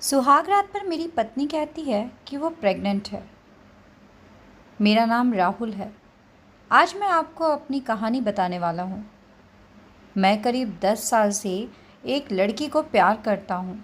सुहाग रात पर मेरी पत्नी कहती है कि वो प्रेग्नेंट है। मेरा नाम राहुल है। आज मैं आपको अपनी कहानी बताने वाला हूँ। मैं करीब 10 साल से एक लड़की को प्यार करता हूँ,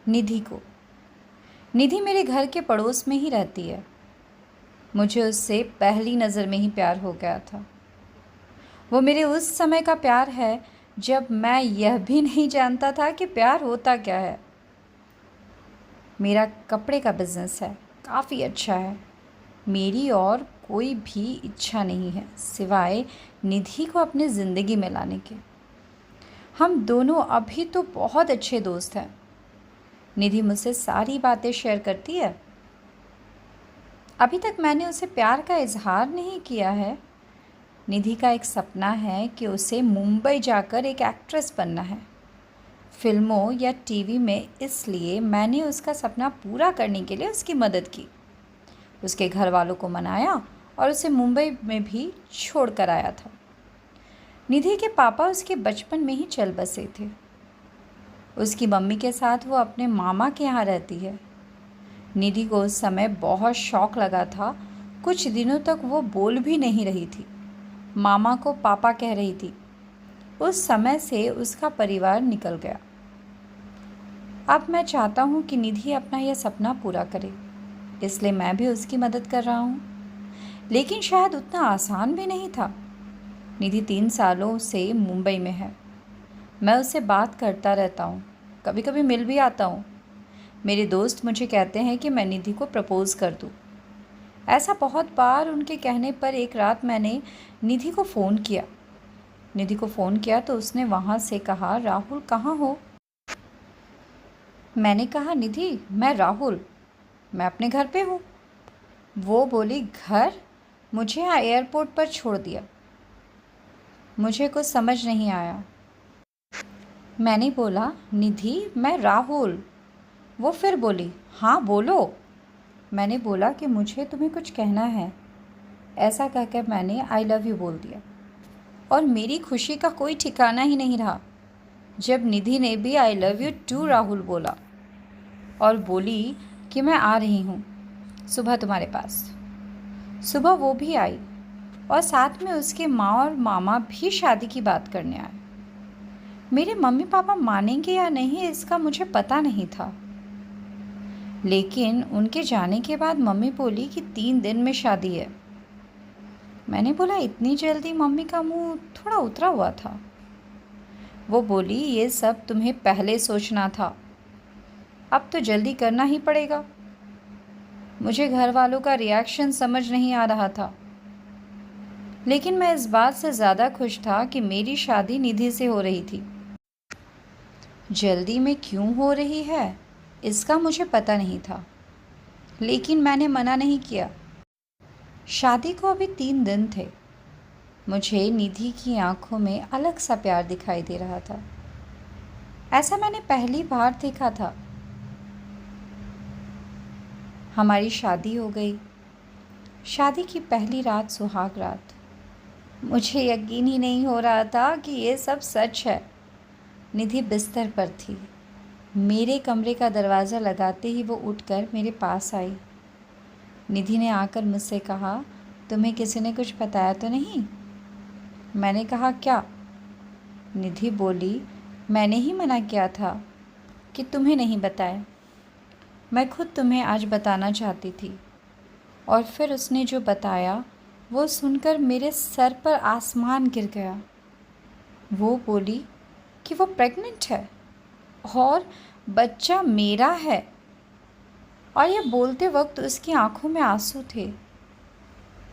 निधि को। निधि मेरे घर के पड़ोस में ही रहती है। मुझे उससे पहली नज़र में ही प्यार हो गया था। वो मेरे उस समय का प्यार है जब मैं यह भी नहीं जानता था कि प्यार होता क्या है। मेरा कपड़े का बिज़नेस है, काफ़ी अच्छा है। मेरी और कोई भी इच्छा नहीं है सिवाय निधि को अपनी ज़िंदगी में लाने के। हम दोनों अभी तो बहुत अच्छे दोस्त हैं। निधि मुझसे सारी बातें शेयर करती है। अभी तक मैंने उसे प्यार का इजहार नहीं किया है। निधि का एक सपना है कि उसे मुंबई जाकर एक एक्ट्रेस बनना है, फिल्मों या टीवी में। इसलिए मैंने उसका सपना पूरा करने के लिए उसकी मदद की, उसके घर वालों को मनाया और उसे मुंबई में भी छोड़ कर आया था। निधि के पापा उसके बचपन में ही चल बसे थे। उसकी मम्मी के साथ वो अपने मामा के यहाँ रहती है। निधि को उस समय बहुत शौक लगा था। कुछ दिनों तक वो बोल भी नहीं रही थी, मामा को पापा कह रही थी। उस समय से उसका परिवार निकल गया। अब मैं चाहता हूँ कि निधि अपना यह सपना पूरा करे, इसलिए मैं भी उसकी मदद कर रहा हूँ। लेकिन शायद उतना आसान भी नहीं था। निधि 3 सालों से मुंबई में है। मैं उससे बात करता रहता हूँ, कभी कभी मिल भी आता हूँ। मेरे दोस्त मुझे कहते हैं कि मैं निधि को प्रपोज़ कर दूँ। ऐसा बहुत बार उनके कहने पर एक रात मैंने निधि को फ़ोन किया। निधि को फ़ोन किया तो उसने वहाँ से कहा, राहुल कहाँ हो? मैंने कहा, निधि मैं राहुल, मैं अपने घर पे हूँ। वो बोली, घर? मुझे यहाँ एयरपोर्ट पर छोड़ दिया। मुझे कुछ समझ नहीं आया। मैंने बोला, निधि मैं राहुल। वो फिर बोली, हाँ बोलो। मैंने बोला कि मुझे तुम्हें कुछ कहना है। ऐसा कहकर मैंने आई लव यू बोल दिया और मेरी खुशी का कोई ठिकाना ही नहीं रहा जब निधि ने भी I love you too Rahul बोला और बोली कि मैं आ रही हूँ सुबह तुम्हारे पास। सुबह वो भी आई और साथ में उसके माँ और मामा भी शादी की बात करने आए। मेरे मम्मी पापा मानेंगे या नहीं इसका मुझे पता नहीं था, लेकिन उनके जाने के बाद मम्मी बोली कि 3 दिन में शादी है। मैंने बोला, इतनी जल्दी? मम्मी का मुंह थोड़ा उतरा हुआ था। वो बोली, ये सब तुम्हें पहले सोचना था, अब तो जल्दी करना ही पड़ेगा। मुझे घर वालों का रिएक्शन समझ नहीं आ रहा था, लेकिन मैं इस बात से ज़्यादा खुश था कि मेरी शादी निधि से हो रही थी। जल्दी में क्यों हो रही है इसका मुझे पता नहीं था, लेकिन मैंने मना नहीं किया। शादी को अभी 3 दिन थे। मुझे निधि की आंखों में अलग सा प्यार दिखाई दे रहा था। ऐसा मैंने पहली बार देखा था। हमारी शादी हो गई। शादी की पहली रात सुहाग रात। मुझे यकीन ही नहीं हो रहा था कि ये सब सच है। निधि बिस्तर पर थी। मेरे कमरे का दरवाज़ा लगाते ही वो उठकर मेरे पास आई। निधि ने आकर मुझसे कहा, तुम्हें किसी ने कुछ बताया तो नहीं? मैंने कहा, क्या? निधि बोली, मैंने ही मना किया था कि तुम्हें नहीं बताया। मैं खुद तुम्हें आज बताना चाहती थी। और फिर उसने जो बताया वो सुनकर मेरे सर पर आसमान गिर गया। वो बोली कि वो प्रेग्नेंट है और बच्चा मेरा है। और यह बोलते वक्त उसकी आंखों में आंसू थे।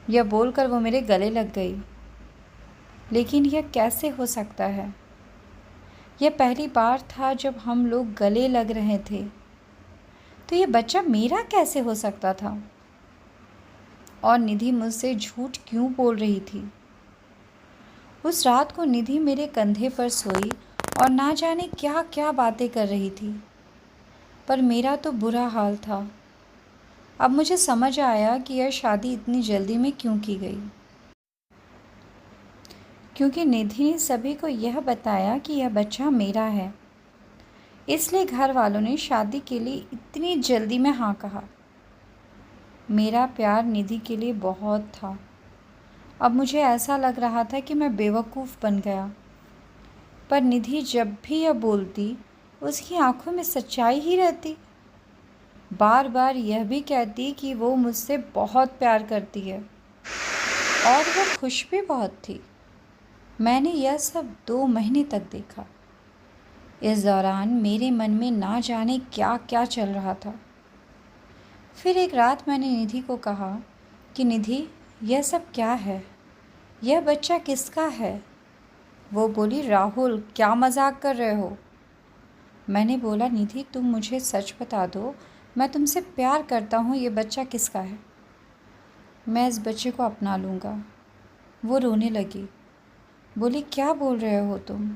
यह बोलकर वो मेरे गले लग गई। लेकिन यह कैसे हो सकता है? यह पहली बार था जब हम लोग गले लग रहे थे, तो यह बच्चा मेरा कैसे हो सकता था? और निधि मुझसे झूठ क्यों बोल रही थी? उस रात को निधि मेरे कंधे पर सोई और ना जाने क्या क्या बातें कर रही थी, पर मेरा तो बुरा हाल था। अब मुझे समझ आया कि यह शादी इतनी जल्दी में क्यों की गई। क्योंकि निधि ने सभी को यह बताया कि यह बच्चा मेरा है। इसलिए घर वालों ने शादी के लिए इतनी जल्दी में हाँ कहा। मेरा प्यार निधि के लिए बहुत था। अब मुझे ऐसा लग रहा था कि मैं बेवकूफ़ बन गया। पर निधि जब भी यह बोलती, उसकी आंखों में सच्चाई ही रहती। बार बार यह भी कहती कि वो मुझसे बहुत प्यार करती है और वो खुश भी बहुत थी। मैंने यह सब 2 महीने तक देखा। इस दौरान मेरे मन में ना जाने क्या क्या चल रहा था। फिर एक रात मैंने निधि को कहा कि निधि, यह सब क्या है? यह बच्चा किसका है? वो बोली, राहुल, क्या मजाक कर रहे हो? मैंने बोला, निधि, तुम मुझे सच बता दो, मैं तुमसे प्यार करता हूँ, ये बच्चा किसका है? मैं इस बच्चे को अपना लूँगा। वो रोने लगी। बोली, क्या बोल रहे हो तुम?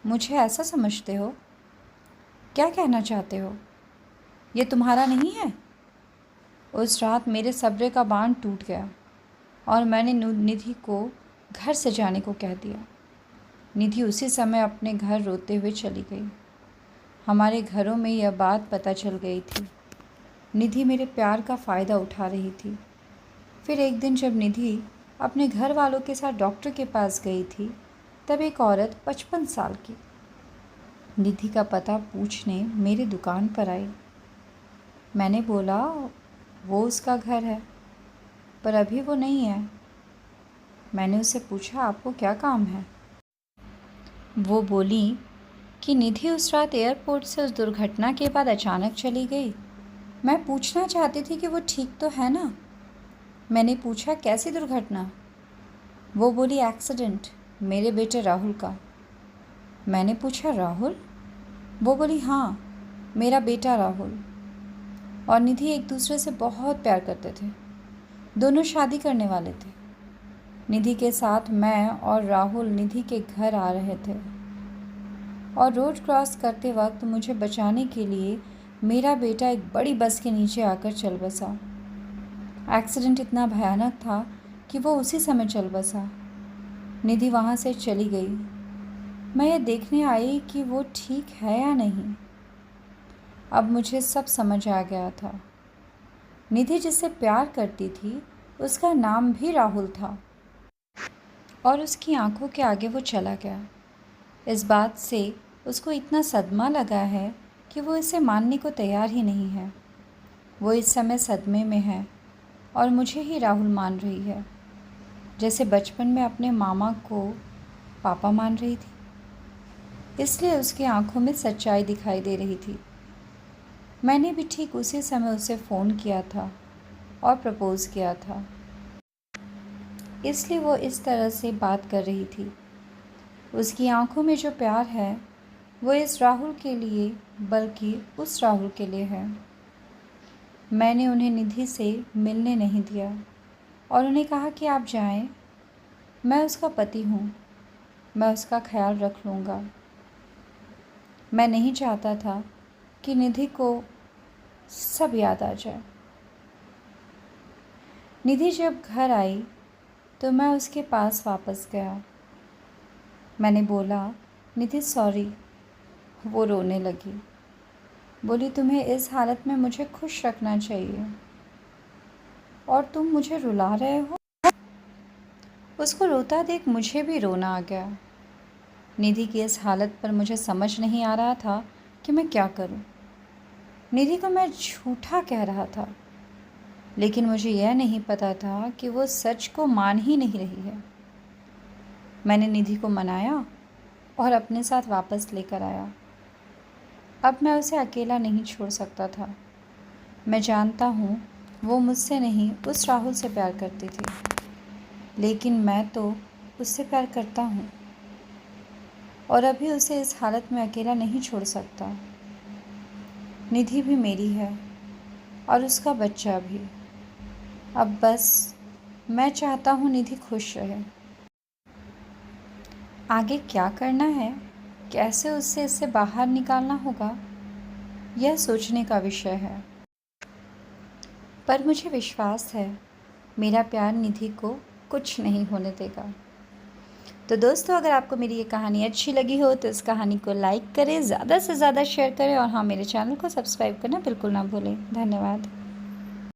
मुझे ऐसा समझते हो? क्या कहना चाहते हो? ये तुम्हारा नहीं है? उस रात मेरे सब्र का बांध टूट गया और मैंने निधि को घर से जाने को कह दिया। निधि उसी समय अपने घर रोते हुए चली गई। हमारे घरों में यह बात पता चल गई थी। निधि मेरे प्यार का फ़ायदा उठा रही थी। फिर एक दिन जब निधि अपने घर वालों के साथ डॉक्टर के पास गई थी, तब एक औरत 55 साल की निधि का पता पूछने मेरी दुकान पर आई। मैंने बोला, वो उसका घर है, पर अभी वो नहीं है। मैंने उससे पूछा, आपको क्या काम है? वो बोली कि निधि उस रात एयरपोर्ट से उस दुर्घटना के बाद अचानक चली गई। मैं पूछना चाहती थी कि वो ठीक तो है ना। मैंने पूछा, कैसी दुर्घटना? वो बोली, एक्सीडेंट, मेरे बेटे राहुल का। मैंने पूछा, राहुल? वो बोली, हाँ, मेरा बेटा राहुल और निधि एक दूसरे से बहुत प्यार करते थे। दोनों शादी करने वाले थे। निधि के साथ मैं और राहुल निधि के घर आ रहे थे और रोड क्रॉस करते वक्त मुझे बचाने के लिए मेरा बेटा एक बड़ी बस के नीचे आकर चल बसा। एक्सीडेंट इतना भयानक था कि वो उसी समय चल बसा। निधि वहाँ से चली गई। मैं ये देखने आई कि वो ठीक है या नहीं। अब मुझे सब समझ आ गया था। निधि जिससे प्यार करती थी, उसका नाम भी राहुल था और उसकी आंखों के आगे वो चला गया। इस बात से उसको इतना सदमा लगा है कि वो इसे मानने को तैयार ही नहीं है। वो इस समय सदमे में है और मुझे ही राहुल मान रही है, जैसे बचपन में अपने मामा को पापा मान रही थी। इसलिए उसकी आंखों में सच्चाई दिखाई दे रही थी। मैंने भी ठीक उसी समय उसे फ़ोन किया था और प्रपोज़ किया था। इसलिए वो इस तरह से बात कर रही थी। उसकी आंखों में जो प्यार है, वो इस राहुल के लिए बल्कि उस राहुल के लिए है। मैंने उन्हें निधि से मिलने नहीं दिया और उन्हें कहा कि आप जाएं, मैं उसका पति हूँ, मैं उसका ख्याल रख लूँगा। मैं नहीं चाहता था कि निधि को सब याद आ जाए। निधि जब घर आई तो मैं उसके पास वापस गया। मैंने बोला, निधि सॉरी। वो रोने लगी। बोली, तुम्हें इस हालत में मुझे खुश रखना चाहिए और तुम मुझे रुला रहे हो। उसको रोता देख मुझे भी रोना आ गया। निधि की इस हालत पर मुझे समझ नहीं आ रहा था कि मैं क्या करूं। निधि को मैं झूठा कह रहा था, लेकिन मुझे यह नहीं पता था कि वो सच को मान ही नहीं रही है। मैंने निधि को मनाया और अपने साथ वापस लेकर आया। अब मैं उसे अकेला नहीं छोड़ सकता था। मैं जानता हूँ वो मुझसे नहीं, उस राहुल से प्यार करती थी, लेकिन मैं तो उससे प्यार करता हूँ और अभी उसे इस हालत में अकेला नहीं छोड़ सकता। निधि भी मेरी है और उसका बच्चा भी। अब बस मैं चाहता हूँ निधि खुश रहे। आगे क्या करना है, कैसे उससे इससे बाहर निकालना होगा, यह सोचने का विषय है। पर मुझे विश्वास है मेरा प्यार निधि को कुछ नहीं होने देगा। तो दोस्तों, अगर आपको मेरी ये कहानी अच्छी लगी हो तो इस कहानी को लाइक करें, ज़्यादा से ज़्यादा शेयर करें और हाँ, मेरे चैनल को सब्सक्राइब करना बिल्कुल ना भूलें। धन्यवाद।